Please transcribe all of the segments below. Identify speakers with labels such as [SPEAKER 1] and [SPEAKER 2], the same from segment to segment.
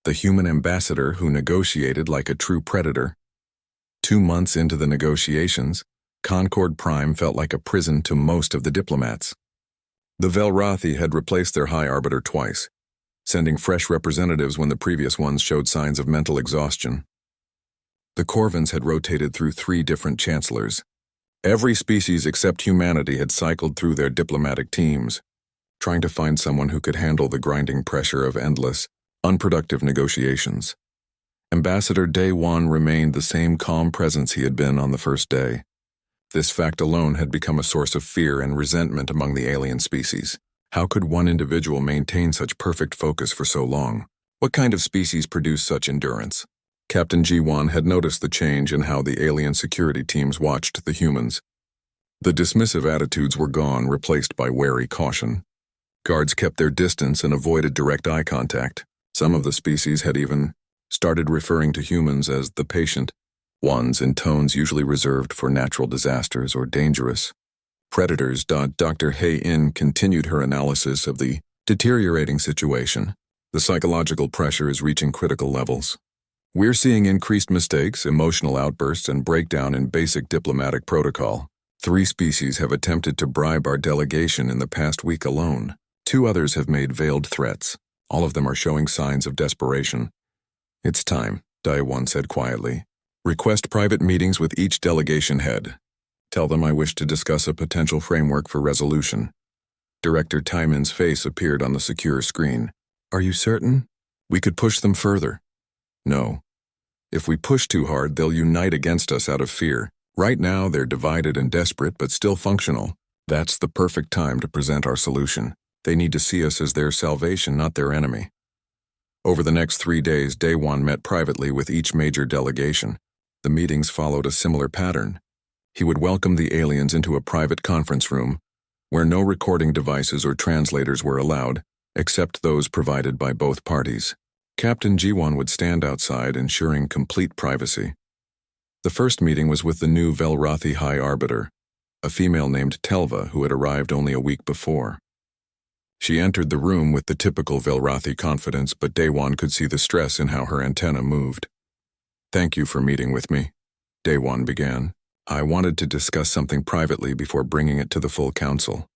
[SPEAKER 1] the human ambassador who negotiated like a true predator. 2 months into the negotiations, Concord Prime felt like a prison to most of the diplomats. The Velrathi had replaced their High Arbiter twice, sending fresh representatives when the previous ones showed signs of mental exhaustion. The Corvins had rotated through 3 different chancellors. Every species except humanity had cycled through their diplomatic teams, trying to find someone who could handle the grinding pressure of endless, unproductive negotiations. Ambassador Day One remained the same calm presence he had been on the first day. This fact alone had become a source of fear and resentment among the alien species. How could one individual maintain such perfect focus for so long? What kind of species produced such endurance? Captain G1 had noticed the change in how the alien security teams watched the humans. The dismissive attitudes were gone, replaced by wary caution. Guards kept their distance and avoided direct eye contact. Some of the species had even started referring to humans as the patient ones in tones usually reserved for natural disasters or dangerous predators. Dr. Hay-In continued her analysis of the deteriorating situation. The psychological pressure is reaching critical levels. We're seeing increased mistakes, emotional outbursts, and breakdown in basic diplomatic protocol. 3 species have attempted to bribe our delegation in the past week alone. 2 others have made veiled threats. All of them are showing signs of desperation. It's time, Day-One said quietly. Request private meetings with each delegation head. Tell them I wish to discuss a potential framework for resolution. Director Tymon's face appeared on the secure screen. Are you certain? We could push them further. No. If we push too hard, they'll unite against us out of fear. Right now, they're divided and desperate, but still functional. That's the perfect time to present our solution. They need to see us as their salvation, not their enemy. Over the next 3 days, Day One met privately with each major delegation. The meetings followed a similar pattern. He would welcome the aliens into a private conference room, where no recording devices or translators were allowed, except those provided by both parties. Captain G1 would stand outside, ensuring complete privacy. The first meeting was with the new Velrathi High Arbiter, a female named Telva who had arrived only a week before. She entered the room with the typical Velrathi confidence, but Day-One could see the stress in how her antenna moved. Thank you for meeting with me, Day-One began. I wanted to discuss something privately before bringing it to the full council.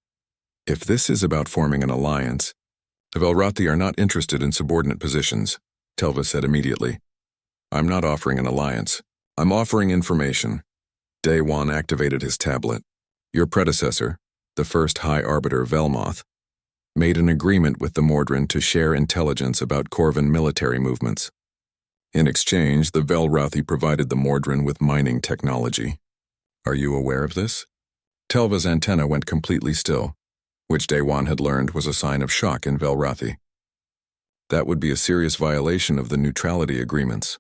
[SPEAKER 1] If this is about forming an alliance, the Velrathi are not interested in subordinate positions, Telva said immediately. I'm not offering an alliance. I'm offering information. Day-One activated his tablet. Your predecessor, the first High Arbiter Velmoth, made an agreement with the Mordrin to share intelligence about Corvin military movements. In exchange, the Velrathi provided the Mordrin with mining technology. Are you aware of this? Telva's antenna went completely still, which Day-One had learned was a sign of shock in Velrathi. That would be a serious violation of the neutrality agreements.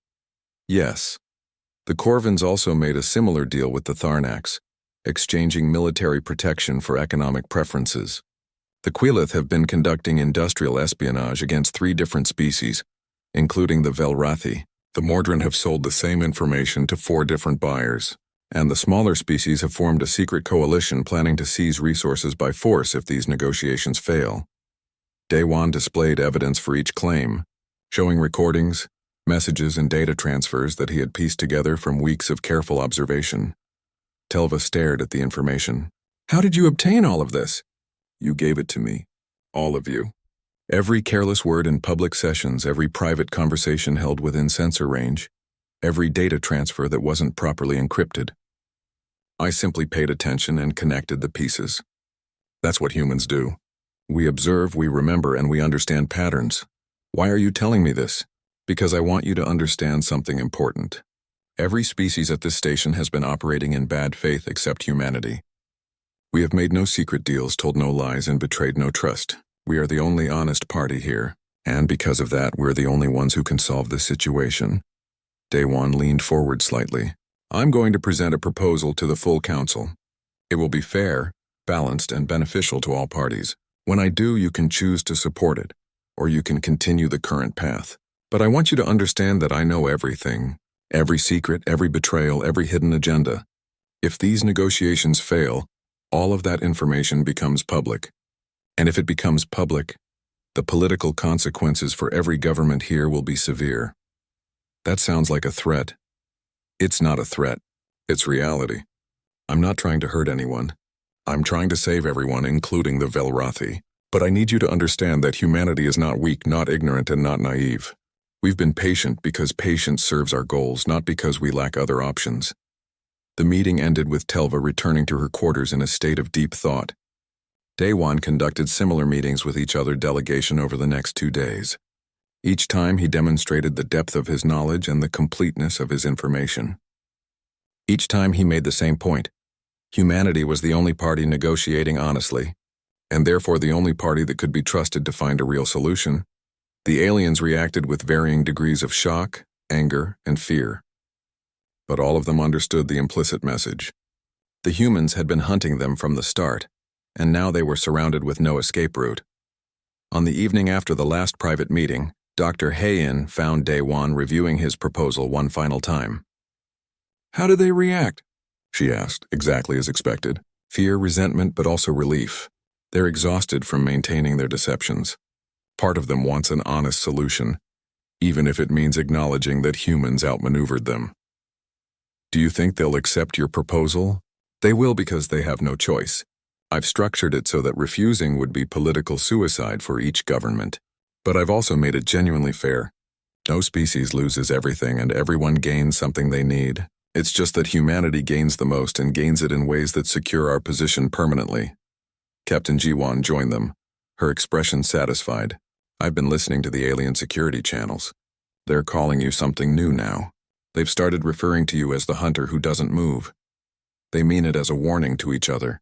[SPEAKER 1] Yes. The Corvins also made a similar deal with the Tharnax, exchanging military protection for economic preferences. The Quilith have been conducting industrial espionage against 3 different species, including the Velrathi. The Mordrin have sold the same information to 4 different buyers, and the smaller species have formed a secret coalition planning to seize resources by force if these negotiations fail. Day-One displayed evidence for each claim, showing recordings, messages, and data transfers that he had pieced together from weeks of careful observation. Telva stared at the information. How did you obtain all of this? You gave it to me. All of you. Every careless word in public sessions, every private conversation held within sensor range, every data transfer that wasn't properly encrypted. I simply paid attention and connected the pieces. That's what humans do. We observe, we remember, and we understand patterns. Why are you telling me this? Because I want you to understand something important. Every species at this station has been operating in bad faith except humanity. We have made no secret deals, told no lies, and betrayed no trust. We are the only honest party here, and because of that, we're the only ones who can solve this situation. Day-One leaned forward slightly. I'm going to present a proposal to the full council. It will be fair, balanced, and beneficial to all parties. When I do, you can choose to support it, or you can continue the current path. But I want you to understand that I know everything. Every secret, every betrayal, every hidden agenda. If these negotiations fail, all of that information becomes public. And if it becomes public, The political consequences for every government here will be severe. That sounds like a threat. It's not a threat. It's reality. I'm not trying to hurt anyone. I'm trying to save everyone, including the Velrathi. But I need you to understand that humanity is not weak, not ignorant, and not naive. We've been patient because patience serves our goals, not because we lack other options. The meeting ended with Telva returning to her quarters in a state of deep thought. Daewon conducted similar meetings with each other delegation over the next 2 days. Each time he demonstrated the depth of his knowledge and the completeness of his information. Each time he made the same point. Humanity was the only party negotiating honestly, and therefore the only party that could be trusted to find a real solution. The aliens reacted with varying degrees of shock, anger, and fear. But all of them understood the implicit message. The humans had been hunting them from the start, and now they were surrounded with no escape route. On the evening after the last private meeting, Dr. Hayin found Daewon reviewing his proposal one final time. "How did they react?" she asked, exactly as expected. Fear, resentment, but also relief. They're exhausted from maintaining their deceptions. Part of them wants an honest solution, even if it means acknowledging that humans outmaneuvered them. "Do you think they'll accept your proposal?" "They will because they have no choice. I've structured it so that refusing would be political suicide for each government. But I've also made it genuinely fair. No species loses everything and everyone gains something they need. It's just that humanity gains the most and gains it in ways that secure our position permanently." Captain Jiwon joined them, her expression satisfied. "I've been listening to the alien security channels. They're calling you something new now. They've started referring to you as the hunter who doesn't move. They mean it as a warning to each other."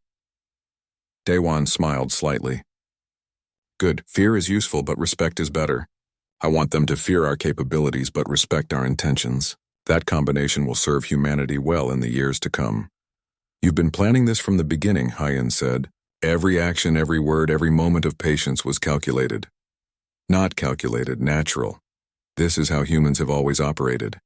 [SPEAKER 1] Daewon smiled slightly. "Good. Fear is useful, but respect is better. I want them to fear our capabilities but respect our intentions. That combination will serve humanity well in the years to come." "You've been planning this from the beginning," Hayin said. "Every action, every word, every moment of patience was calculated." "Not calculated, natural. This is how humans have always operated.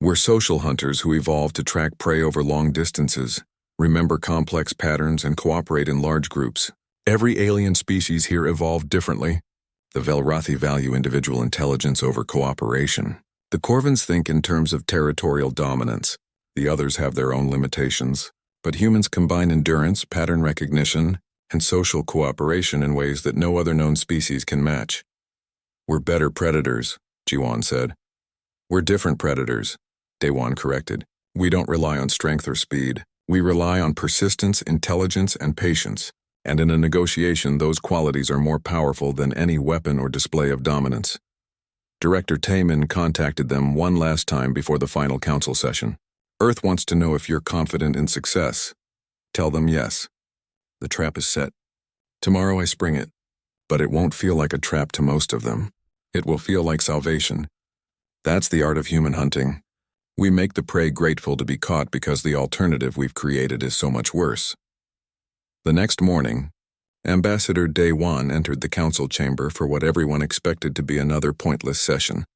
[SPEAKER 1] We're social hunters who evolved to track prey over long distances, remember complex patterns, and cooperate in large groups. Every alien species here evolved differently. The Velrathi value individual intelligence over cooperation. The Corvins think in terms of territorial dominance. The others have their own limitations. But humans combine endurance, pattern recognition, and social cooperation in ways that no other known species can match." "We're better predators," Jiwon said. "We're different predators," Daewon corrected. "We don't rely on strength or speed. We rely on persistence, intelligence, and patience. And in a negotiation, those qualities are more powerful than any weapon or display of dominance." Director Taemin contacted them one last time before the final council session. "Earth wants to know if you're confident in success. Tell them yes. The trap is set. Tomorrow I spring it. But it won't feel like a trap to most of them. It will feel like salvation. That's the art of human hunting. We make the prey grateful to be caught because the alternative we've created is so much worse." The next morning, Ambassador Daewon entered the council chamber for what everyone expected to be another pointless session.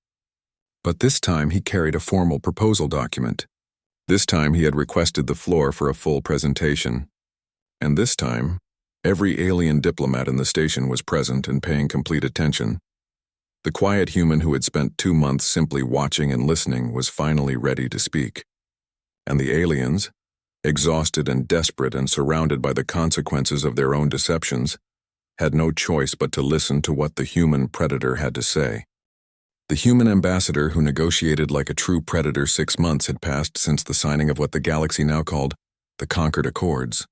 [SPEAKER 1] But this time he carried a formal proposal document. This time he had requested the floor for a full presentation. And this time, every alien diplomat in the station was present and paying complete attention. The quiet human who had spent 2 months simply watching and listening was finally ready to speak. And the aliens, exhausted and desperate and surrounded by the consequences of their own deceptions, had no choice but to listen to what the human predator had to say. The human ambassador who negotiated like a true predator 6 months had passed since the signing of what the galaxy now called the Concord Accords.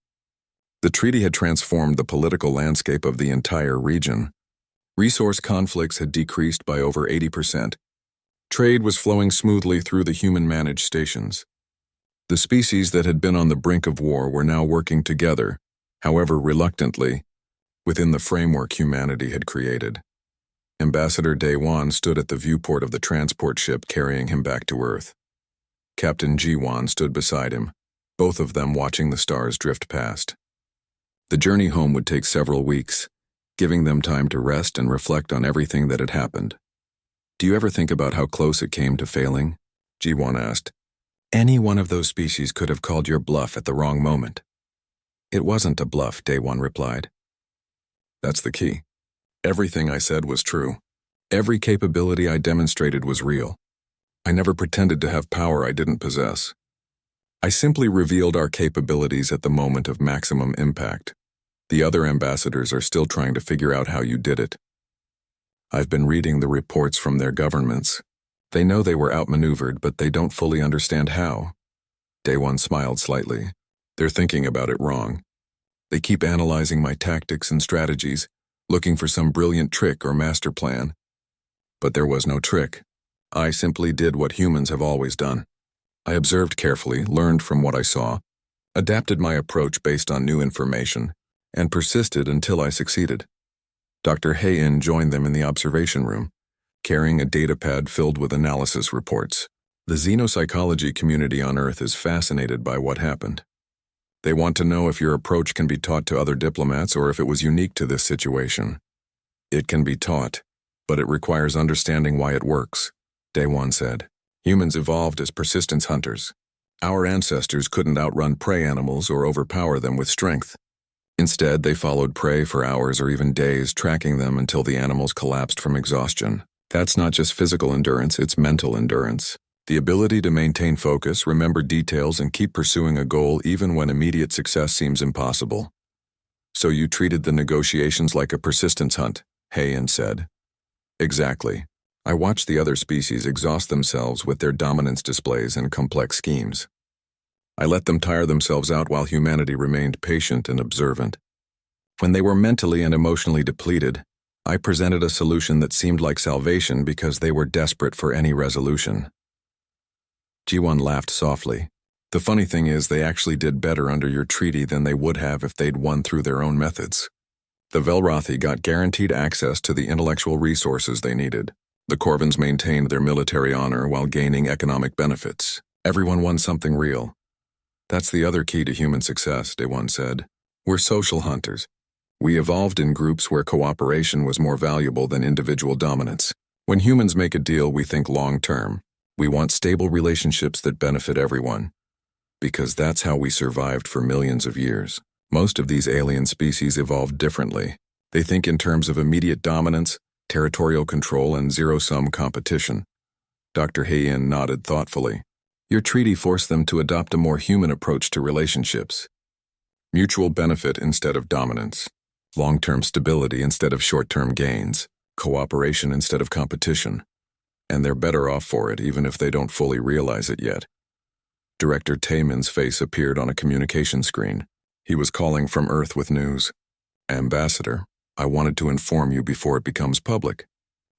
[SPEAKER 1] The treaty had transformed the political landscape of the entire region. Resource conflicts had decreased by over 80%. Trade was flowing smoothly through the human-managed stations. The species that had been on the brink of war were now working together, however reluctantly, within the framework humanity had created. Ambassador Daewon stood at the viewport of the transport ship carrying him back to Earth. Captain Jiwon stood beside him, both of them watching the stars drift past. The journey home would take several weeks, giving them time to rest and reflect on everything that had happened. "Do you ever think about how close it came to failing?" Jiwon asked. "Any one of those species could have called your bluff at the wrong moment." "It wasn't a bluff," Daewon replied. "That's the key. Everything I said was true. Every capability I demonstrated was real. I never pretended to have power I didn't possess. I simply revealed our capabilities at the moment of maximum impact. The other ambassadors are still trying to figure out how you did it. I've been reading the reports from their governments. They know they were outmaneuvered, but they don't fully understand how. Day One smiled slightly. They're thinking about it wrong. They keep analyzing my tactics and strategies, looking for some brilliant trick or master plan. But there was no trick. I simply did what humans have always done. I observed carefully, learned from what I saw, adapted my approach based on new information, and persisted until I succeeded. Dr. Hayin joined them in the observation room, carrying a datapad filled with analysis reports. The xenopsychology community on Earth is fascinated by what happened. They want to know if your approach can be taught to other diplomats or if it was unique to this situation. It can be taught, but it requires understanding why it works, Day One said. Humans evolved as persistence hunters. Our ancestors couldn't outrun prey animals or overpower them with strength. Instead, they followed prey for hours or even days, tracking them until the animals collapsed from exhaustion. That's not just physical endurance, it's mental endurance. The ability to maintain focus, remember details, and keep pursuing a goal even when immediate success seems impossible. So you treated the negotiations like a persistence hunt, Hayin said. Exactly. I watched the other species exhaust themselves with their dominance displays and complex schemes. I let them tire themselves out while humanity remained patient and observant. When they were mentally and emotionally depleted, I presented a solution that seemed like salvation because they were desperate for any resolution. G1 laughed softly. The funny thing is, they actually did better under your treaty than they would have if they'd won through their own methods. The Velrothi got guaranteed access to the intellectual resources they needed. The Corvins maintained their military honor while gaining economic benefits. Everyone won something real. That's the other key to human success, Day One said. We're social hunters. We evolved in groups where cooperation was more valuable than individual dominance. When humans make a deal, we think long-term. We want stable relationships that benefit everyone. Because that's how we survived for millions of years. Most of these alien species evolved differently. They think in terms of immediate dominance, territorial control, and zero-sum competition. Dr. Hayin nodded thoughtfully. Your treaty forced them to adopt a more human approach to relationships. Mutual benefit instead of dominance. Long-term stability instead of short-term gains. Cooperation instead of competition. And they're better off for it even if they don't fully realize it yet. Director Tayman's face appeared on a communication screen. He was calling from Earth with news. Ambassador, I wanted to inform you before it becomes public.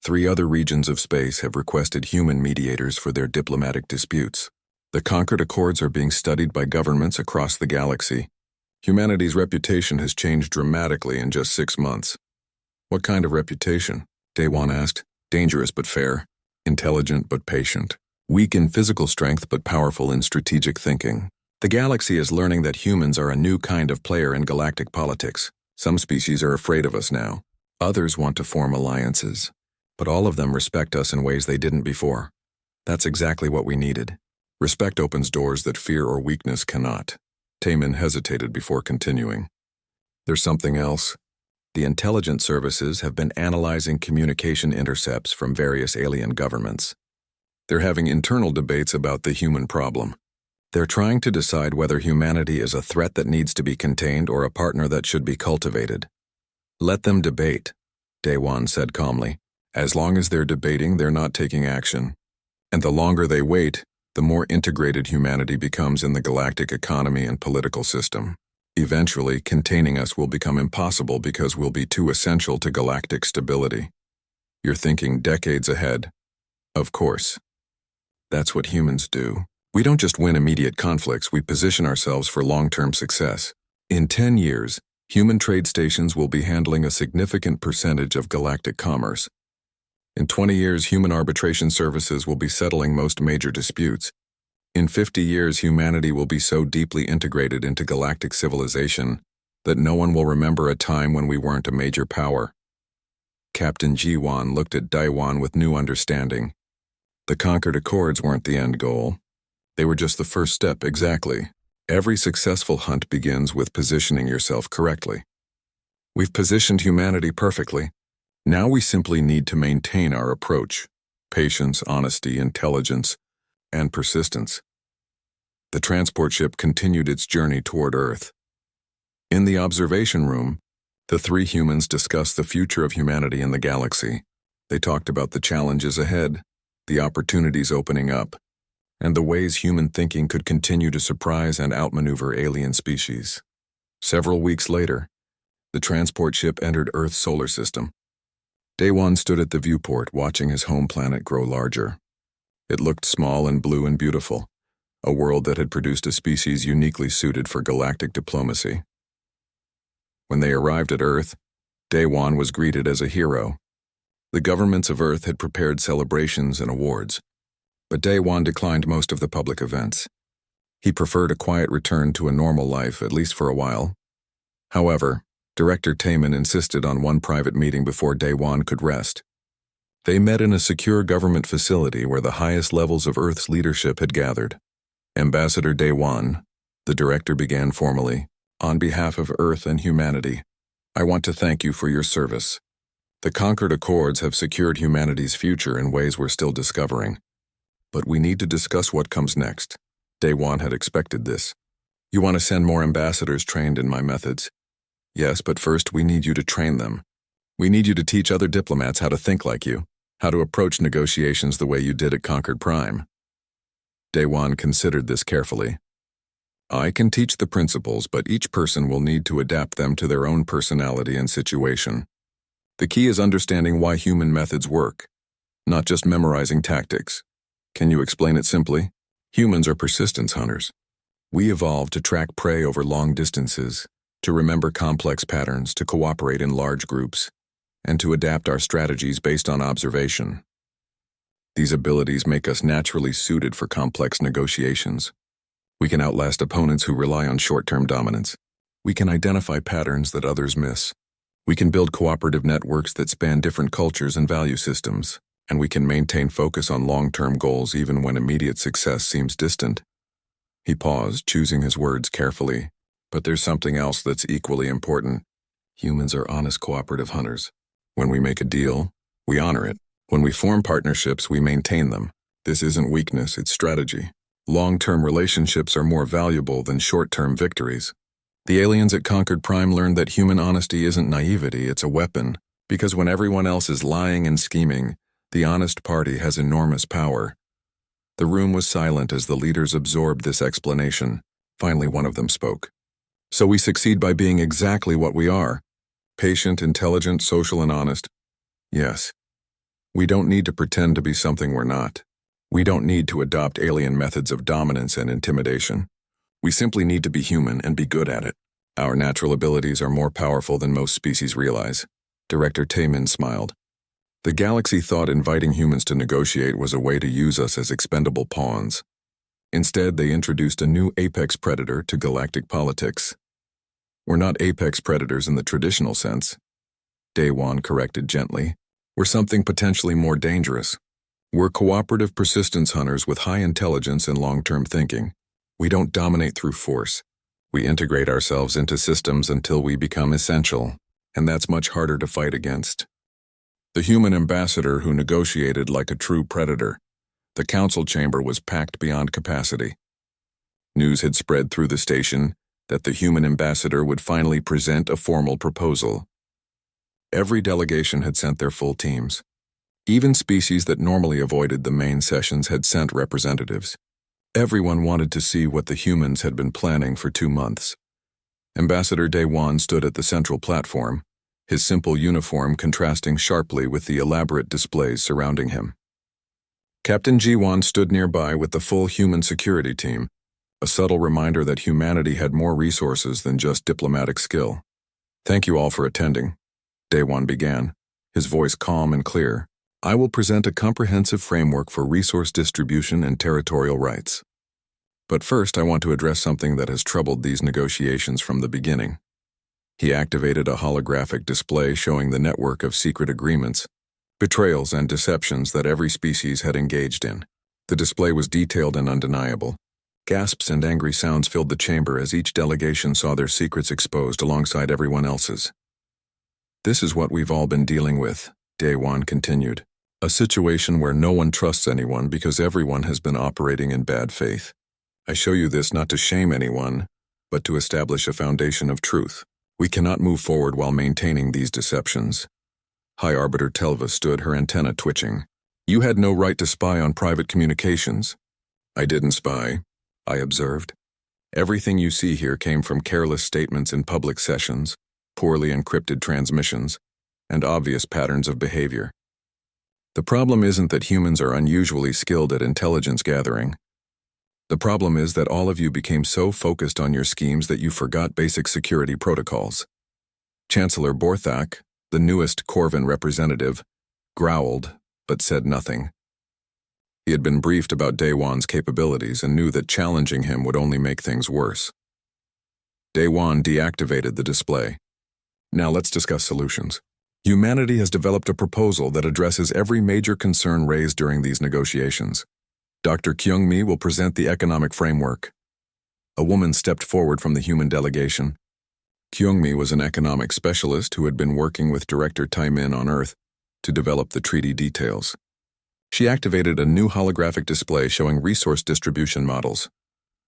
[SPEAKER 1] 3 other regions of space have requested human mediators for their diplomatic disputes. The Concord Accords are being studied by governments across the galaxy. Humanity's reputation has changed dramatically in just 6 months. What kind of reputation? Day One asked. Dangerous but fair. Intelligent but patient. Weak in physical strength but powerful in strategic thinking. The galaxy is learning that humans are a new kind of player in galactic politics. Some species are afraid of us now. Others want to form alliances. But all of them respect us in ways they didn't before. That's exactly what we needed. Respect opens doors that fear or weakness cannot. Tayman hesitated before continuing. There's something else. The intelligence services have been analyzing communication intercepts from various alien governments. They're having internal debates about the human problem. They're trying to decide whether humanity is a threat that needs to be contained or a partner that should be cultivated. Let them debate, Day One said calmly. As long as they're debating, they're not taking action. And the longer they wait, the more integrated humanity becomes in the galactic economy and political system. Eventually, containing us will become impossible because we'll be too essential to galactic stability. You're thinking decades ahead. Of course. That's what humans do. We don't just win immediate conflicts, we position ourselves for long-term success. In 10 years, human trade stations will be handling a significant percentage of galactic commerce. In 20 years, human arbitration services will be settling most major disputes. In 50 years, humanity will be so deeply integrated into galactic civilization that no one will remember a time when we weren't a major power. Captain G1 looked at Daiwan with new understanding. The Concord Accords weren't the end goal. They were just the first step, exactly. Every successful hunt begins with positioning yourself correctly. We've positioned humanity perfectly. Now we simply need to maintain our approach: patience, honesty, intelligence, and persistence. The transport ship continued its journey toward Earth. In the observation room, the three humans discussed the future of humanity in the galaxy. They talked about the challenges ahead, the opportunities opening up, and the ways human thinking could continue to surprise and outmaneuver alien species. Several weeks later, the transport ship entered Earth's solar system. Daewon stood at the viewport, watching his home planet grow larger. It looked small and blue and beautiful, a world that had produced a species uniquely suited for galactic diplomacy. When they arrived at Earth, Daewon was greeted as a hero. The governments of Earth had prepared celebrations and awards, but Daewon declined most of the public events. He preferred a quiet return to a normal life, at least for a while. However, Director Taemin insisted on one private meeting before Daewon could rest. They met in a secure government facility where the highest levels of Earth's leadership had gathered. Ambassador Daewon, the director began formally, "On behalf of Earth and humanity, I want to thank you for your service. The Concord Accords have secured humanity's future in ways we're still discovering. But we need to discuss what comes next." Daewon had expected this. "You want to send more ambassadors trained in my methods?" "Yes, but first we need you to train them. We need you to teach other diplomats how to think like you, how to approach negotiations the way you did at Concord Prime." Daewon considered this carefully. "I can teach the principles, but each person will need to adapt them to their own personality and situation. The key is understanding why human methods work, not just memorizing tactics. Can you explain it simply? Humans are persistence hunters. We evolved to track prey over long distances, to remember complex patterns, to cooperate in large groups, and to adapt our strategies based on observation. These abilities make us naturally suited for complex negotiations. We can outlast opponents who rely on short-term dominance. We can identify patterns that others miss. We can build cooperative networks that span different cultures and value systems, and we can maintain focus on long-term goals even when immediate success seems distant." He paused, choosing his words carefully. "But there's something else that's equally important. Humans are honest cooperative hunters. When we make a deal, we honor it. When we form partnerships, we maintain them. This isn't weakness, it's strategy. Long-term relationships are more valuable than short-term victories." The aliens at Concord Prime learned that human honesty isn't naivety, it's a weapon, because when everyone else is lying and scheming, the honest party has enormous power. The room was silent as the leaders absorbed this explanation. Finally, one of them spoke. "So we succeed by being exactly what we are: patient, intelligent, social, and honest." "Yes. We don't need to pretend to be something we're not. We don't need to adopt alien methods of dominance and intimidation. We simply need to be human and be good at it. Our natural abilities are more powerful than most species realize." Director Taemin smiled. "The galaxy thought inviting humans to negotiate was a way to use us as expendable pawns. Instead, they introduced a new apex predator to galactic politics." "We're not apex predators in the traditional sense," Daewon corrected gently. "We're something potentially more dangerous. We're cooperative persistence hunters with high intelligence and long-term thinking. We don't dominate through force. We integrate ourselves into systems until we become essential, and that's much harder to fight against." The human ambassador who negotiated like a true predator. The council chamber was packed beyond capacity. News had spread through the station that the human ambassador would finally present a formal proposal. Every delegation had sent their full teams. Even species that normally avoided the main sessions had sent representatives. Everyone wanted to see what the humans had been planning for 2 months. Ambassador Daewon stood at the central platform, his simple uniform contrasting sharply with the elaborate displays surrounding him. Captain Ji-won stood nearby with the full human security team, a subtle reminder that humanity had more resources than just diplomatic skill. "Thank you all for attending," Daewon began, his voice calm and clear. "I will present a comprehensive framework for resource distribution and territorial rights. But first, I want to address something that has troubled these negotiations from the beginning." He activated a holographic display showing the network of secret agreements, betrayals, and deceptions that every species had engaged in. The display was detailed and undeniable. Gasps and angry sounds filled the chamber as each delegation saw their secrets exposed alongside everyone else's. "This is what we've all been dealing with," Daewon continued. A situation where no one trusts anyone because everyone has been operating in bad faith. I show you this not to shame anyone, but to establish a foundation of truth. We cannot move forward while maintaining these deceptions. High Arbiter Telva stood, her antenna twitching. You had no right to spy on private communications. I didn't spy, I observed. Everything you see here came from careless statements in public sessions, poorly encrypted transmissions, and obvious patterns of behavior. The problem isn't that humans are unusually skilled at intelligence gathering. The problem is that all of you became so focused on your schemes that you forgot basic security protocols. Chancellor Borthak, the newest Corvin representative, growled, but said nothing. He had been briefed about Daewon's capabilities and knew that challenging him would only make things worse. Daewon deactivated the display. Now let's discuss solutions. Humanity has developed a proposal that addresses every major concern raised during these negotiations. Dr. Kyung-mi will present the economic framework. A woman stepped forward from the human delegation. Kyung-mi was an economic specialist who had been working with Director Tai-min on Earth to develop the treaty details. She activated a new holographic display showing resource distribution models.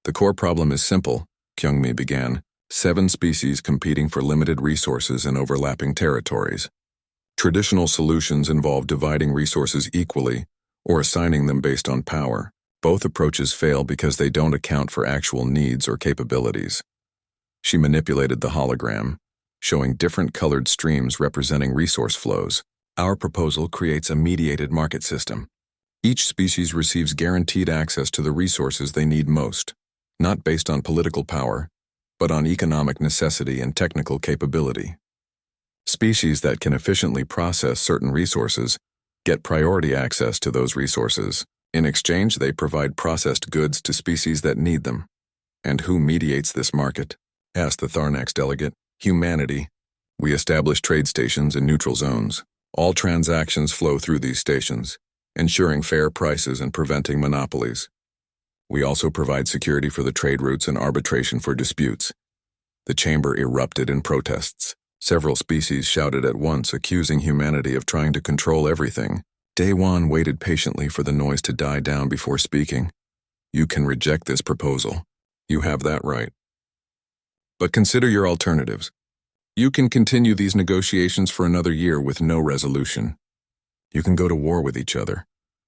[SPEAKER 1] The core problem is simple, Kyung-mi began. 7 species competing for limited resources in overlapping territories. Traditional solutions involve dividing resources equally or assigning them based on power. Both approaches fail because they don't account for actual needs or capabilities. She manipulated the hologram, showing different colored streams representing resource flows. Our proposal creates a mediated market system. Each species receives guaranteed access to the resources they need most, not based on political power, but on economic necessity and technical capability. Species that can efficiently process certain resources get priority access to those resources. In exchange, they provide processed goods to species that need them. And who mediates this market? Asked the Tharnax delegate. Humanity. We establish trade stations in neutral zones. All transactions flow through these stations, ensuring fair prices and preventing monopolies. We also provide security for the trade routes and arbitration for disputes. The chamber erupted in protests. Several species shouted at once, accusing humanity of trying to control everything. Daewon waited patiently for the noise to die down before speaking. You can reject this proposal. You have that right. But consider your alternatives. You can continue these negotiations for another year with no resolution. You can go to war with each other,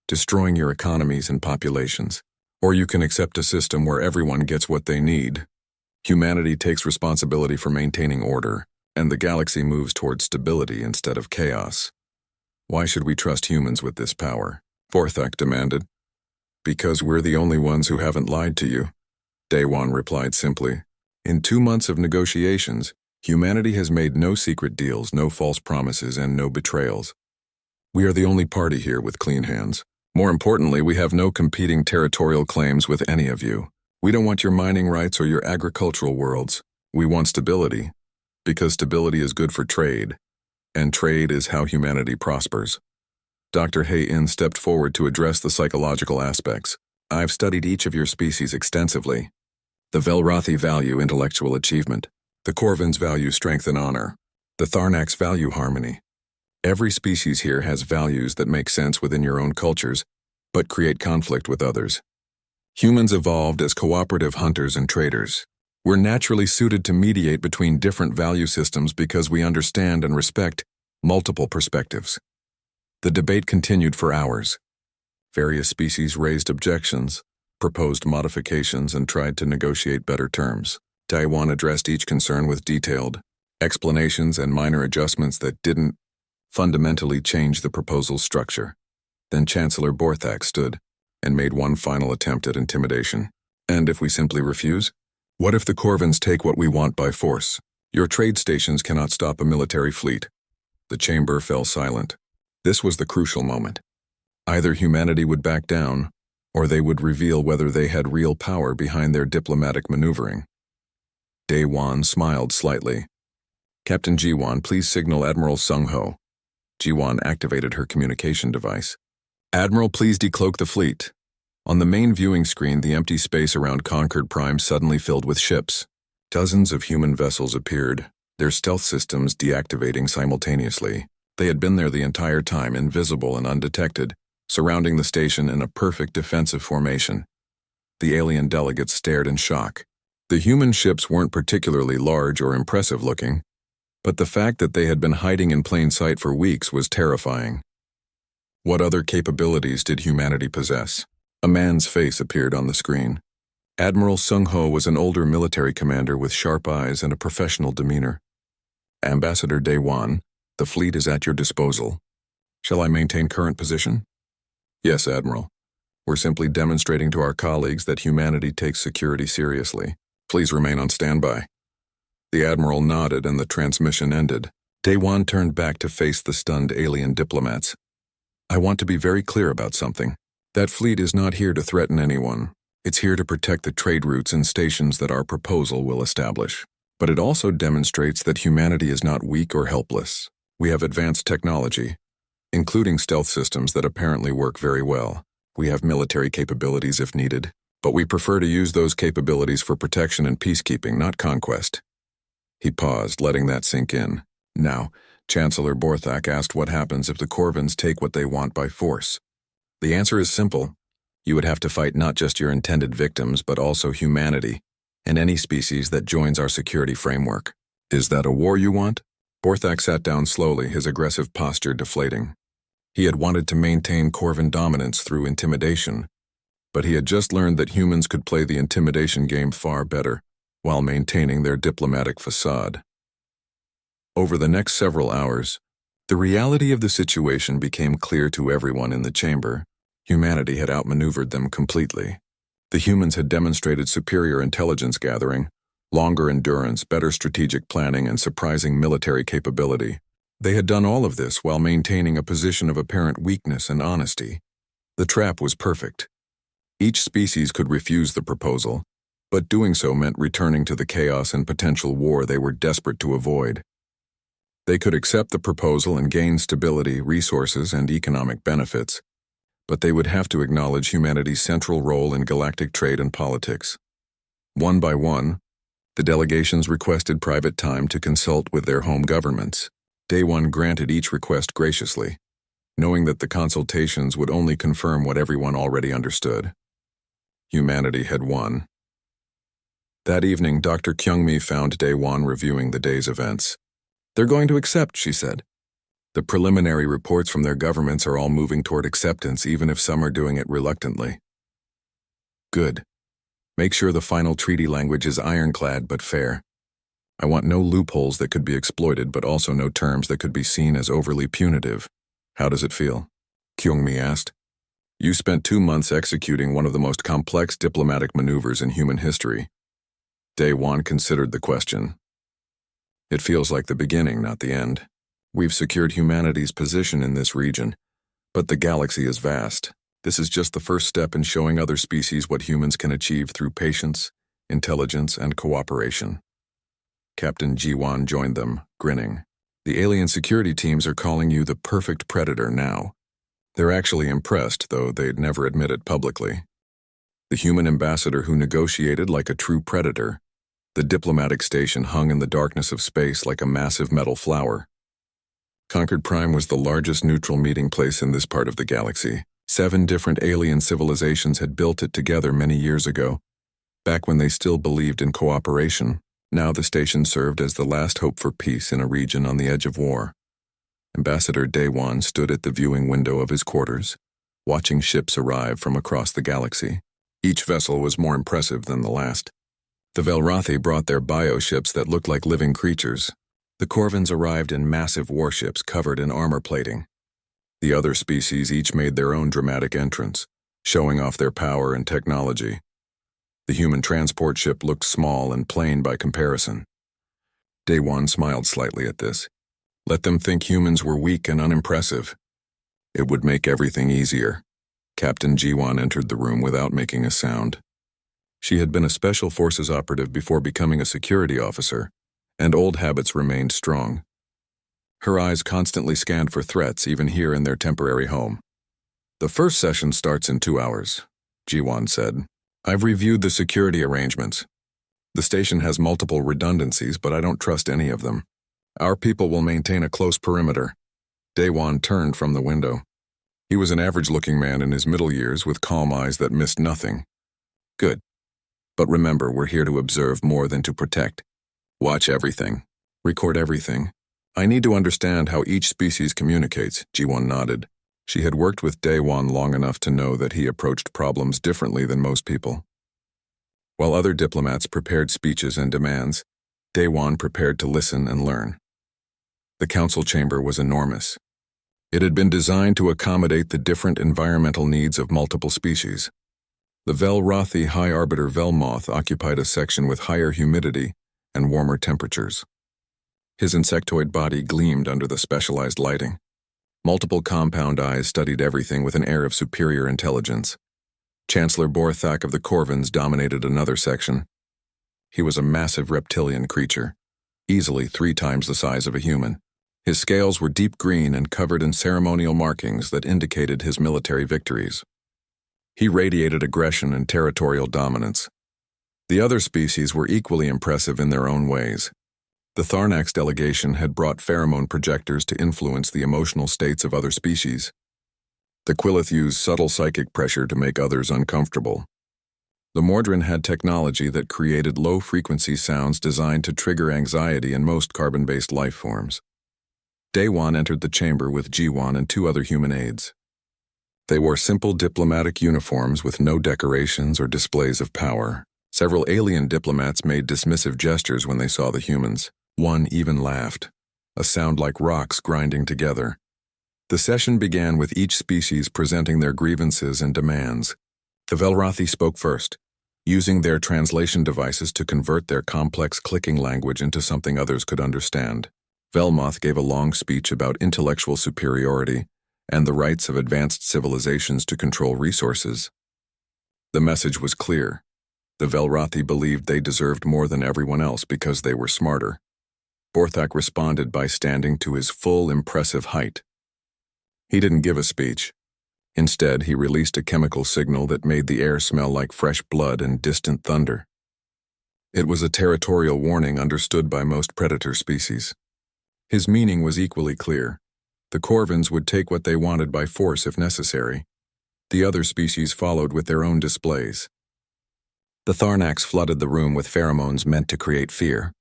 [SPEAKER 1] destroying your economies and populations. Or you can accept a system where everyone gets what they need. Humanity takes responsibility for maintaining order, and the galaxy moves toward stability instead of chaos. Why should we trust humans with this power? Borthak demanded. Because we're the only ones who haven't lied to you, Daewon replied simply. In 2 months of negotiations, humanity has made no secret deals, no false promises, and no betrayals. We are the only party here with clean hands. More importantly, we have no competing territorial claims with any of you. We don't want your mining rights or your agricultural worlds. We want stability, because stability is good for trade, and trade is how humanity prospers. Dr. Hay-In stepped forward to address the psychological aspects. I've studied each of your species extensively. The Velrothi value intellectual achievement. The Corvins value strength and honor. The Tharnax value harmony. Every species here has values that make sense within your own cultures, but create conflict with others. Humans evolved as cooperative hunters and traders. We're naturally suited to mediate between different value systems because we understand and respect multiple perspectives. The debate continued for hours. Various species raised objections, proposed modifications, and tried to negotiate better terms. Daewon addressed each concern with detailed explanations and minor adjustments that didn't fundamentally change the proposal's structure. Then Chancellor Borthak stood and made one final attempt at intimidation. And if we simply refuse? What if the Corvins take what we want by force? Your trade stations cannot stop a military fleet. The chamber fell silent. This was the crucial moment. Either humanity would back down, or they would reveal whether they had real power behind their diplomatic maneuvering. Daewon smiled slightly. Captain Jiwon, please signal Admiral Sung-ho. Jiwon activated her communication device. Admiral, please decloak the fleet. On the main viewing screen, the empty space around Concord Prime suddenly filled with ships. Dozens of human vessels appeared, their stealth systems deactivating simultaneously. They had been there the entire time, invisible and undetected, surrounding the station in a perfect defensive formation. The alien delegates stared in shock. The human ships weren't particularly large or impressive looking, but the fact that they had been hiding in plain sight for weeks was terrifying. What other capabilities did humanity possess? A man's face appeared on the screen. Admiral Sung-ho was an older military commander with sharp eyes and a professional demeanor. Ambassador Daewon, the fleet is at your disposal. Shall I maintain current position? Yes, Admiral. We're simply demonstrating to our colleagues that humanity takes security seriously. Please remain on standby. The Admiral nodded and the transmission ended. Daewon turned back to face the stunned alien diplomats. I want to be very clear about something. That fleet is not here to threaten anyone. It's here to protect the trade routes and stations that our proposal will establish. But it also demonstrates that humanity is not weak or helpless. We have advanced technology, including stealth systems that apparently work very well. We have military capabilities if needed, but we prefer to use those capabilities for protection and peacekeeping, not conquest. He paused, letting that sink in. Now, Chancellor Borthak asked what happens if the Corvins take what they want by force. The answer is simple. You would have to fight not just your intended victims, but also humanity, and any species that joins our security framework. Is that a war you want? Borthak sat down slowly, his aggressive posture deflating. He had wanted to maintain Corvin dominance through intimidation, but he had just learned that humans could play the intimidation game far better, while maintaining their diplomatic facade. Over the next several hours, the reality of the situation became clear to everyone in the chamber. Humanity had outmaneuvered them completely. The humans had demonstrated superior intelligence gathering, longer endurance, better strategic planning, and surprising military capability. They had done all of this while maintaining a position of apparent weakness and honesty. The trap was perfect. Each species could refuse the proposal, but doing so meant returning to the chaos and potential war they were desperate to avoid. They could accept the proposal and gain stability, resources, and economic benefits, but they would have to acknowledge humanity's central role in galactic trade and politics. One by one, the delegations requested private time to consult with their home governments. Daewon granted each request graciously, knowing that the consultations would only confirm what everyone already understood. Humanity had won. That evening, Dr. Kyungmi found Daewon reviewing the day's events. They're going to accept, she said. The preliminary reports from their governments are all moving toward acceptance, even if some are doing it reluctantly. Good. Make sure the final treaty language is ironclad but fair. I want no loopholes that could be exploited, but also no terms that could be seen as overly punitive. How does it feel? Kyungmi asked. You spent 2 months executing one of the most complex diplomatic maneuvers in human history. Daewon considered the question. It feels like the beginning, not the end. We've secured humanity's position in this region, but the galaxy is vast. This is just the first step in showing other species what humans can achieve through patience, intelligence, and cooperation. Captain Jiwan joined them, grinning. The alien security teams are calling you the perfect predator now. They're actually impressed, though they'd never admit it publicly. The human ambassador who negotiated like a true predator. The diplomatic station hung in the darkness of space like a massive metal flower. Concord Prime was the largest neutral meeting place in this part of the galaxy. 7 different alien civilizations had built it together many years ago, back when they still believed in cooperation. Now the station served as the last hope for peace in a region on the edge of war. Ambassador Daewon stood at the viewing window of his quarters, watching ships arrive from across the galaxy. Each vessel was more impressive than the last. The Velrathi brought their bioships that looked like living creatures. The Corvins arrived in massive warships covered in armor plating. The other species each made their own dramatic entrance, showing off their power and technology. The human transport ship looked small and plain by comparison. Daewon smiled slightly at this. Let them think humans were weak and unimpressive. It would make everything easier. Captain Jiwan entered the room without making a sound. She had been a Special Forces operative before becoming a security officer, and old habits remained strong. Her eyes constantly scanned for threats, even here in their temporary home. The first session starts in 2 hours, Jiwan said. I've reviewed the security arrangements. The station has multiple redundancies, but I don't trust any of them. Our people will maintain a close perimeter. Daewon turned from the window. He was an average-looking man in his middle years with calm eyes that missed nothing. Good. But remember, we're here to observe more than to protect. Watch everything. Record everything. I need to understand how each species communicates, Ji-won nodded. She had worked with Daewon long enough to know that he approached problems differently than most people. While other diplomats prepared speeches and demands, Daewon prepared to listen and learn. The council chamber was enormous. It had been designed to accommodate the different environmental needs of multiple species. The Velrothi High Arbiter Velmoth occupied a section with higher humidity and warmer temperatures. His insectoid body gleamed under the specialized lighting. Multiple compound eyes studied everything with an air of superior intelligence. Chancellor Borthak of the Corvins dominated another section. He was a massive reptilian creature, easily 3 times the size of a human. His scales were deep green and covered in ceremonial markings that indicated his military victories. He radiated aggression and territorial dominance. The other species were equally impressive in their own ways. The Tharnax delegation had brought pheromone projectors to influence the emotional states of other species. The Quillith used subtle psychic pressure to make others uncomfortable. The Mordrin had technology that created low-frequency sounds designed to trigger anxiety in most carbon-based life forms. Daewon entered the chamber with Ji-won and 2 other human aides. They wore simple diplomatic uniforms with no decorations or displays of power. Several alien diplomats made dismissive gestures when they saw the humans. One even laughed, a sound like rocks grinding together. The session began with each species presenting their grievances and demands. The Velrothi spoke first, using their translation devices to convert their complex clicking language into something others could understand. Velmoth gave a long speech about intellectual superiority and the rights of advanced civilizations to control resources. The message was clear. The Velrothi believed they deserved more than everyone else because they were smarter. Borthak responded by standing to his full, impressive height. He didn't give a speech. Instead, he released a chemical signal that made the air smell like fresh blood and distant thunder. It was a territorial warning understood by most predator species. His meaning was equally clear. The Corvins would take what they wanted by force if necessary. The other species followed with their own displays. The Tharnax flooded the room with pheromones meant to create fear.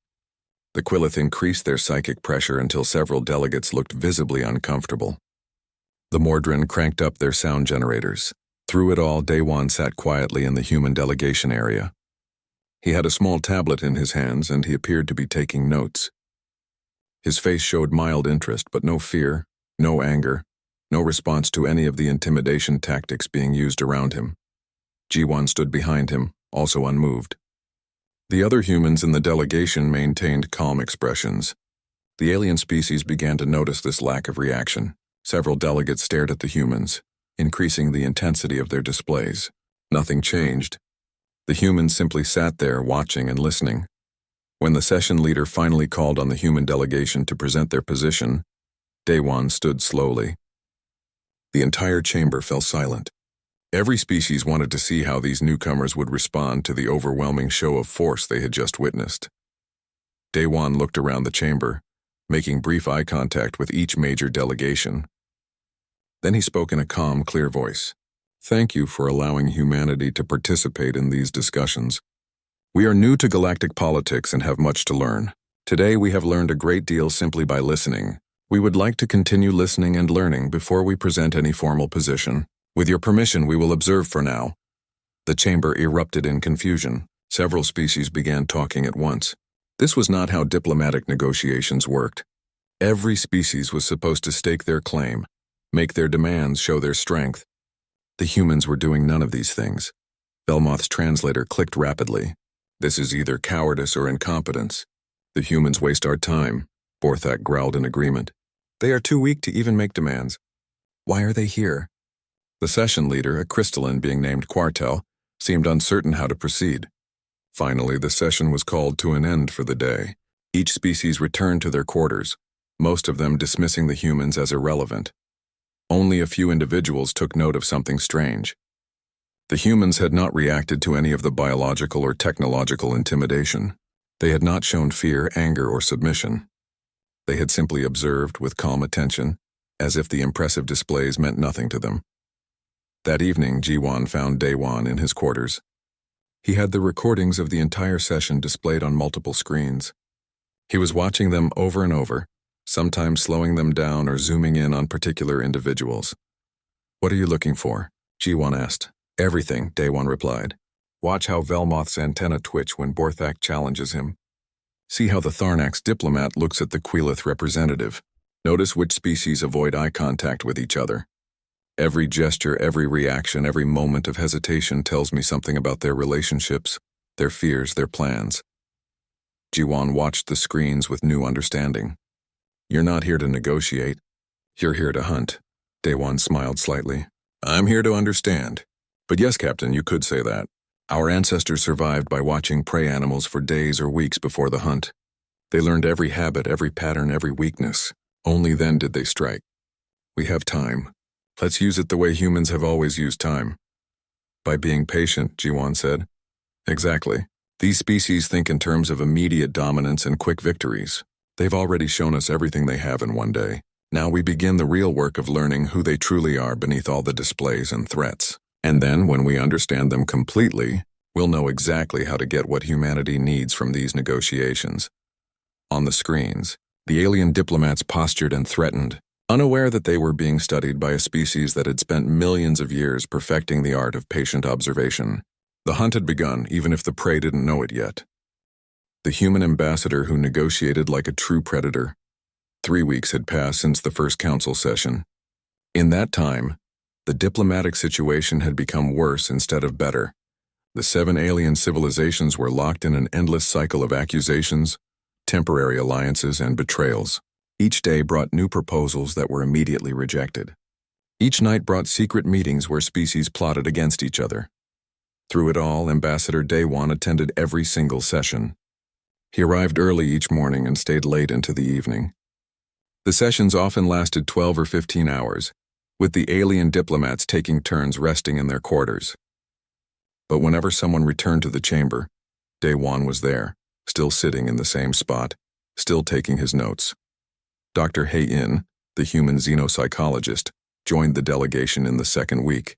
[SPEAKER 1] The Quillith increased their psychic pressure until several delegates looked visibly uncomfortable. The Mordrin cranked up their sound generators. Through it all, Daewon sat quietly in the human delegation area. He had a small tablet in his hands and he appeared to be taking notes. His face showed mild interest, but no fear, no anger, no response to any of the intimidation tactics being used around him. Ji-won stood behind him, also unmoved. The other humans in the delegation maintained calm expressions. The alien species began to notice this lack of reaction. Several delegates stared at the humans, increasing the intensity of their displays. Nothing changed. The humans simply sat there watching and listening. When the session leader finally called on the human delegation to present their position, Daewon stood slowly. The entire chamber fell silent. Every species wanted to see how these newcomers would respond to the overwhelming show of force they had just witnessed. Daewon looked around the chamber, making brief eye contact with each major delegation. Then he spoke in a calm, clear voice. "Thank you for allowing humanity to participate in these discussions. We are new to galactic politics and have much to learn. Today we have learned a great deal simply by listening. We would like to continue listening and learning before we present any formal position. With your permission, we will observe for now." The chamber erupted in confusion. Several species began talking at once. This was not how diplomatic negotiations worked. Every species was supposed to stake their claim, make their demands show their strength. The humans were doing none of these things. Velmoth's translator clicked rapidly. "This is either cowardice or incompetence. The humans waste our time," Borthak growled in agreement. "They are too weak to even make demands. Why are they here?" The session leader, a crystalline being named Quartel, seemed uncertain how to proceed. Finally, the session was called to an end for the day. Each species returned to their quarters, most of them dismissing the humans as irrelevant. Only a few individuals took note of something strange. The humans had not reacted to any of the biological or technological intimidation. They had not shown fear, anger, or submission. They had simply observed with calm attention as if the impressive displays meant nothing to them. That evening, Jiwan found Daewon in his quarters. He had the recordings of the entire session displayed on multiple screens. He was watching them over and over, sometimes slowing them down or zooming in on particular individuals. "What are you looking for?" Jiwan asked. "Everything," Daewon replied. "Watch how Velmoth's antenna twitch when Borthak challenges him. See how the Tharnax diplomat looks at the Quelith representative. Notice which species avoid eye contact with each other. Every gesture, every reaction, every moment of hesitation tells me something about their relationships, their fears, their plans." Jiwan watched the screens with new understanding. "You're not here to negotiate. You're here to hunt." Daewon smiled slightly. "I'm here to understand. But yes, Captain, you could say that. Our ancestors survived by watching prey animals for days or weeks before the hunt. They learned every habit, every pattern, every weakness. Only then did they strike. We have time. Let's use it the way humans have always used time." "By being patient," Jiwan said. "Exactly. These species think in terms of immediate dominance and quick victories. They've already shown us everything they have in one day. Now we begin the real work of learning who they truly are beneath all the displays and threats. And then, when we understand them completely, we'll know exactly how to get what humanity needs from these negotiations." On the screens, the alien diplomats postured and threatened, unaware that they were being studied by a species that had spent millions of years perfecting the art of patient observation. The hunt had begun, even if the prey didn't know it yet. The human ambassador who negotiated like a true predator. 3 weeks had passed since the first council session. In that time, the diplomatic situation had become worse instead of better. The 7 alien civilizations were locked in an endless cycle of accusations, temporary alliances, and betrayals. Each day brought new proposals that were immediately rejected. Each night brought secret meetings where species plotted against each other. Through it all, Ambassador Daewon attended every single session. He arrived early each morning and stayed late into the evening. The sessions often lasted 12 or 15 hours, with the alien diplomats taking turns resting in their quarters. But whenever someone returned to the chamber, Daewon was there, still sitting in the same spot, still taking his notes. Dr. Hei-In, the human xenopsychologist, joined the delegation in the second week.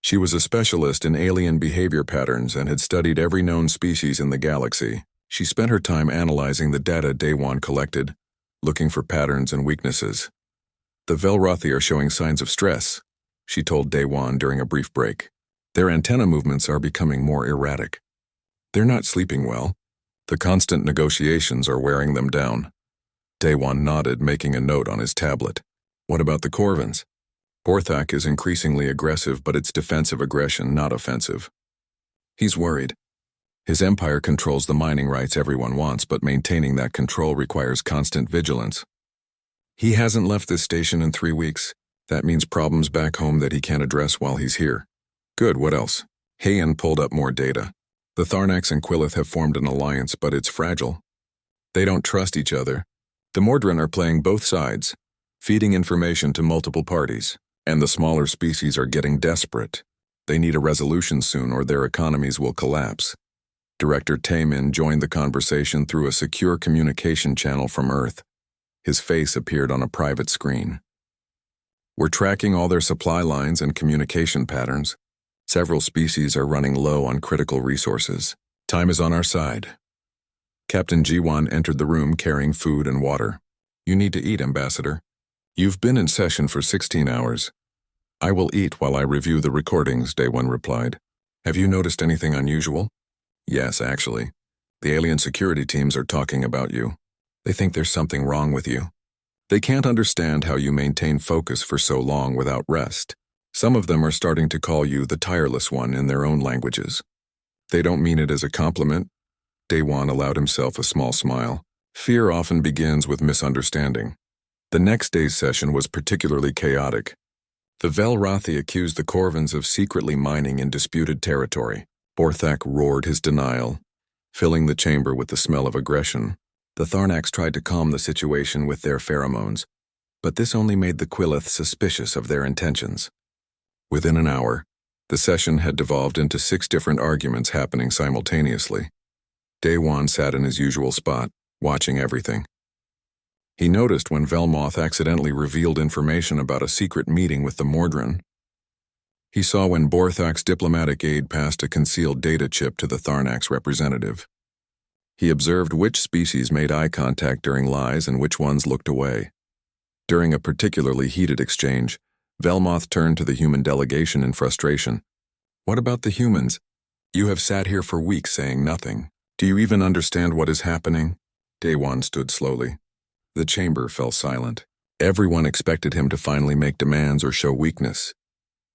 [SPEAKER 1] She was a specialist in alien behavior patterns and had studied every known species in the galaxy. She spent her time analyzing the data Daewon collected, looking for patterns and weaknesses. "The Velrothi are showing signs of stress," she told Daewon during a brief break. "Their antenna movements are becoming more erratic. They're not sleeping well. The constant negotiations are wearing them down." Daewon nodded, making a note on his tablet. "What about the Corvins?" "Borthak is increasingly aggressive, but it's defensive aggression, not offensive. He's worried. His empire controls the mining rights everyone wants, but maintaining that control requires constant vigilance. He hasn't left this station in 3 weeks. That means problems back home that he can't address while he's here." "Good, what else?" Heian pulled up more data. "The Tharnax and Quelith have formed an alliance, but it's fragile. They don't trust each other. The Mordrin are playing both sides, feeding information to multiple parties, and the smaller species are getting desperate. They need a resolution soon or their economies will collapse." Director Taemin joined the conversation through a secure communication channel from Earth. His face appeared on a private screen. "We're tracking all their supply lines and communication patterns. Several species are running low on critical resources. Time is on our side." Captain Jiwan entered the room carrying food and water. "You need to eat, Ambassador. You've been in session for 16 hours. "I will eat while I review the recordings," Daewon replied. "Have you noticed anything unusual?" "Yes, actually. The alien security teams are talking about you. They think there's something wrong with you. They can't understand how you maintain focus for so long without rest. Some of them are starting to call you the tireless one in their own languages. They don't mean it as a compliment." Daewon allowed himself a small smile. Fear often begins with misunderstanding. The next day's session was particularly chaotic. The Velrothi accused the Corvins of secretly mining in disputed territory. Borthak roared his denial, filling the chamber with the smell of aggression. The Tharnax tried to calm the situation with their pheromones, but this only made the Quelith suspicious of their intentions. Within an hour, the session had devolved into 6 different arguments happening simultaneously. Daewon sat in his usual spot, watching everything. He noticed when Velmoth accidentally revealed information about a secret meeting with the Mordrin. He saw when Borthak's diplomatic aide passed a concealed data chip to the Tharnax representative. He observed which species made eye contact during lies and which ones looked away. During a particularly heated exchange, Velmoth turned to the human delegation in frustration. "What about the humans? You have sat here for weeks saying nothing. Do you even understand what is happening?" Daewon stood slowly. The chamber fell silent. Everyone expected him to finally make demands or show weakness.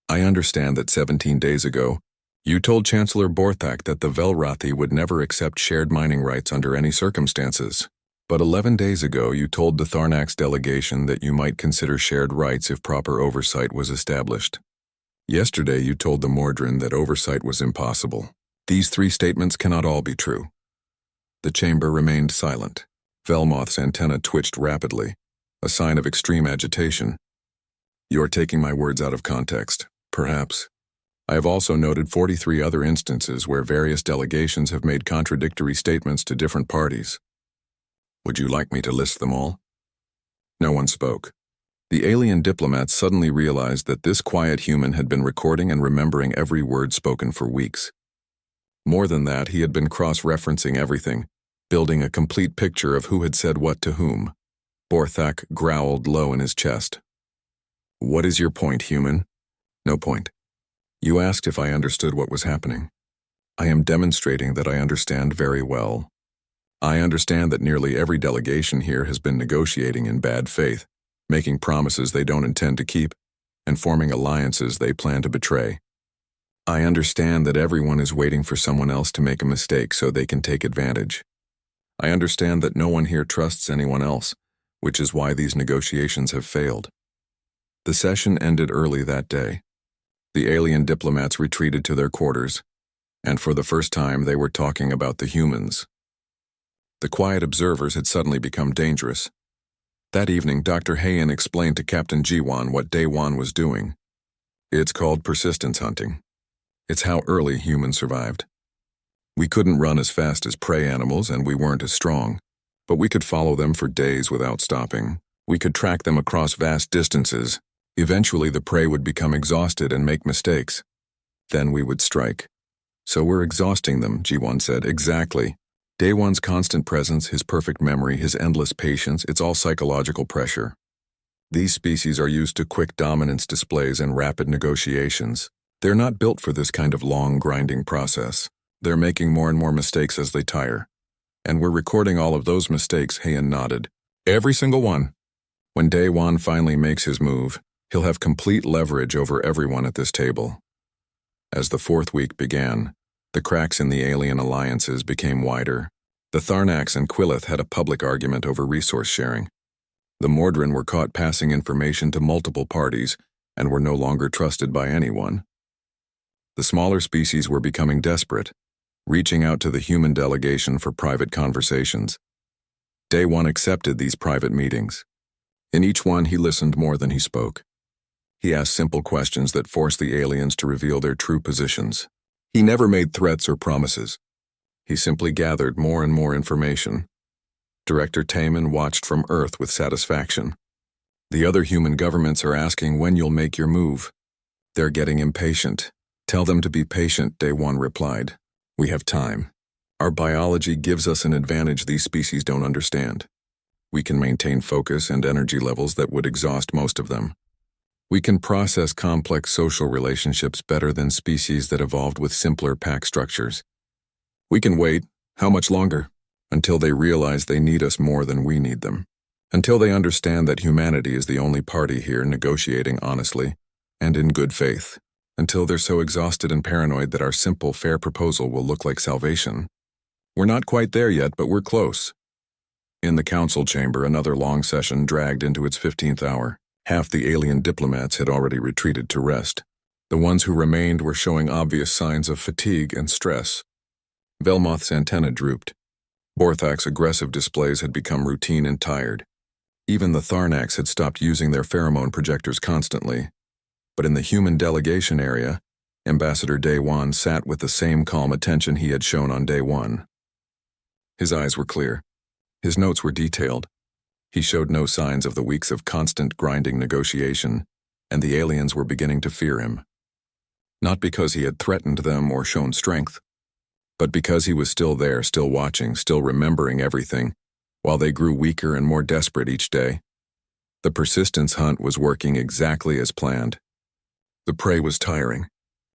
[SPEAKER 1] "I understand that 17 days ago, you told Chancellor Borthak that the Velrathi would never accept shared mining rights under any circumstances. But 11 days ago, you told the Tharnax delegation that you might consider shared rights if proper oversight was established. Yesterday, you told the Mordrin that oversight was impossible. These three statements cannot all be true." The chamber remained silent. Velmoth's antenna twitched rapidly, a sign of extreme agitation. "You're taking my words out of context, perhaps. I have also noted 43 other instances where various delegations have made contradictory statements to different parties. Would you like me to list them all?" No one spoke. The alien diplomats suddenly realized that this quiet human had been recording and remembering every word spoken for weeks. More than that, he had been cross-referencing everything, building a complete picture of who had said what to whom. Borthak growled low in his chest. "What is your point, human?" "No point. You asked if I understood what was happening. I am demonstrating that I understand very well. I understand that nearly every delegation here has been negotiating in bad faith, making promises they don't intend to keep, and forming alliances they plan to betray. I understand that everyone is waiting for someone else to make a mistake so they can take advantage. I understand that no one here trusts anyone else, which is why these negotiations have failed." The session ended early that day. The alien diplomats retreated to their quarters, and for the first time they were talking about the humans. The quiet observers had suddenly become dangerous. That evening, Dr. Hayen explained to Captain Jiwan what Daewon was doing. "It's called persistence hunting. It's how early humans survived. We couldn't run as fast as prey animals and we weren't as strong, but we could follow them for days without stopping. We could track them across vast distances. Eventually the prey would become exhausted and make mistakes. Then we would strike. So we're exhausting them," Jiwan said. "Exactly. Daewon's constant presence, his perfect memory, his endless patience, it's all psychological pressure. These species are used to quick dominance displays and rapid negotiations. They're not built for this kind of long, grinding process. They're making more and more mistakes as they tire. And we're recording all of those mistakes," Hayen nodded. "Every single one. When Daewon finally makes his move, he'll have complete leverage over everyone at this table." As the fourth week began, the cracks in the alien alliances became wider. The Tharnax and Quillith had a public argument over resource sharing. The Mordrin were caught passing information to multiple parties and were no longer trusted by anyone. The smaller species were becoming desperate, reaching out to the human delegation for private conversations. Daewon accepted these private meetings. In each one, he listened more than he spoke. He asked simple questions that forced the aliens to reveal their true positions. He never made threats or promises. He simply gathered more and more information. Director Taman watched from Earth with satisfaction. "The other human governments are asking when you'll make your move. They're getting impatient. Tell them to be patient," Daewon replied. "We have time. Our biology gives us an advantage these species don't understand. We can maintain focus and energy levels that would exhaust most of them. We can process complex social relationships better than species that evolved with simpler pack structures. We can wait, how much longer? Until they realize they need us more than we need them. Until they understand that humanity is the only party here negotiating honestly and in good faith. Until they're so exhausted and paranoid that our simple, fair proposal will look like salvation. We're not quite there yet, but we're close." In the council chamber, another long session dragged into its 15th hour. Half the alien diplomats had already retreated to rest. The ones who remained were showing obvious signs of fatigue and stress. Velmoth's antenna drooped. Borthak's aggressive displays had become routine and tired. Even the Tharnax had stopped using their pheromone projectors constantly. But in the human delegation area, Ambassador Daewon sat with the same calm attention he had shown on day one. His eyes were clear. His notes were detailed. He showed no signs of the weeks of constant grinding negotiation, and the aliens were beginning to fear him. Not because he had threatened them or shown strength, but because he was still there, still watching, still remembering everything, while they grew weaker and more desperate each day. The persistence hunt was working exactly as planned. The prey was tiring.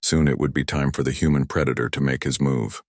[SPEAKER 1] Soon it would be time for the human predator to make his move.